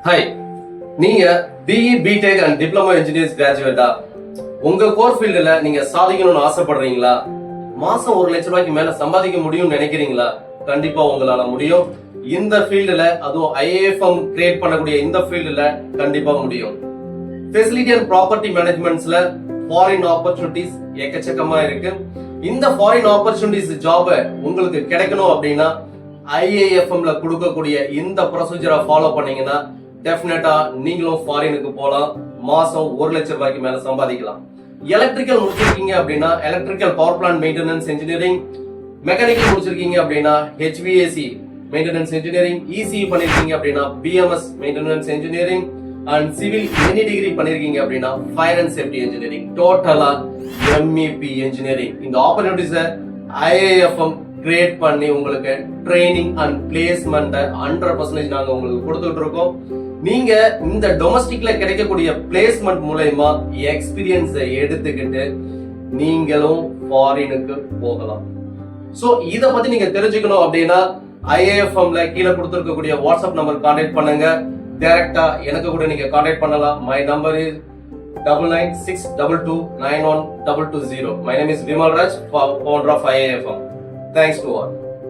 Hi, நீங்க BE BTech and diploma engineers கிராஜுவேட்டா? உங்க கோர் ஃபீல்டுல நீங்க சாதிக்கணும்னு ஆசைப்படுறீங்களா? மாசம் 1 லட்சம் ரூபாய்க்கு மேல சம்பாதிக்க முடியும்னு நினைக்கிறீங்களா? கண்டிப்பா உங்களால முடியும். இந்த ஃபீல்டுல, அதுவும் ஐஏஎஃப்எம் கிரியேட் பண்ணக்கூடிய இந்த ஃபீல்டுல கண்டிப்பா முடியும். ஃபெசிலிட்டி அண்ட் ப்ராப்பர்ட்டி மேனேஜ்மெண்ட்ஸ்ல ஃபாரின் ஆப்பர்ச்சுனிட்டிஸ் எக்கச்சக்கமா இருக்கு. இந்த ஃபாரின் ஆப்பர்ச்சுனிட்டிஸ் ஜாப உங்களுக்கு கிடைக்கணும் அப்படின்னா ஐஏஎஃப்எம்ல கொடுக்கக்கூடிய இந்த ப்ரொசீஜரை ஃபாலோ பண்ணீங்கன்னா டெஃபினட்டா நீங்களும் ஃபாரினுக்கு போலாம். மாசம் 1 லட்சம் ரூபாய்க்கு மேல சம்பாதிக்கலாம். எலக்ட்ரிக்கல் முடிச்சிருக்கீங்க அப்படின்னா electrical power plant maintenance engineering, mechanical முடிச்சிருக்கீங்க அப்படின்னா ஹெச்விஏசி மெயின்டெனன்ஸ் இன்ஜினியரிங், இசிஇ பண்ணிருக்கீங்க அப்படின்னா BMS maintenance engineering and civil any degree பண்ணிருக்கீங்க அப்படின்னா ஃபயர் அண்ட் சேஃப்டி இன்ஜினியரிங், டோட்டலா எம்இபி இன்ஜினியரிங். இந்த ஆப்பர்ச்சுனிட்டிஸை ஐஏஎஃப்எம் கிரியேட் பண்ணி உங்களுக்கு ட்ரைனிங் அண்ட் பிளேஸ்மெண்ட் 100% நாங்க உங்களுக்கு கொடுத்துட்டு இருக்கோம். நீங்க இந்த டொமஸ்டிக்ல கிடைக்கக்கூடிய பிளேஸ்மெண்ட் மூலமா எக்ஸ்பீரியன்ஸை எடுத்துக்கிட்டு நீங்களும் ஃபாரினுக்கு போகலாம். சோ இத பத்தி நீங்க தெரிஞ்சுக்கணும் அப்படின்னா ஐஏஎஃப்எம்ல கீழே கொடுத்திருக்கக்கூடிய வாட்ஸ்அப் நம்பர் கான்டாக்ட் பண்ணுங்க. டைரக்டா எனக்கு கூட நீங்க கான்டாக்ட் பண்ணலாம். My number is 9962291220. My name is Vimal Raj, founder of IAFM. Thanks to all.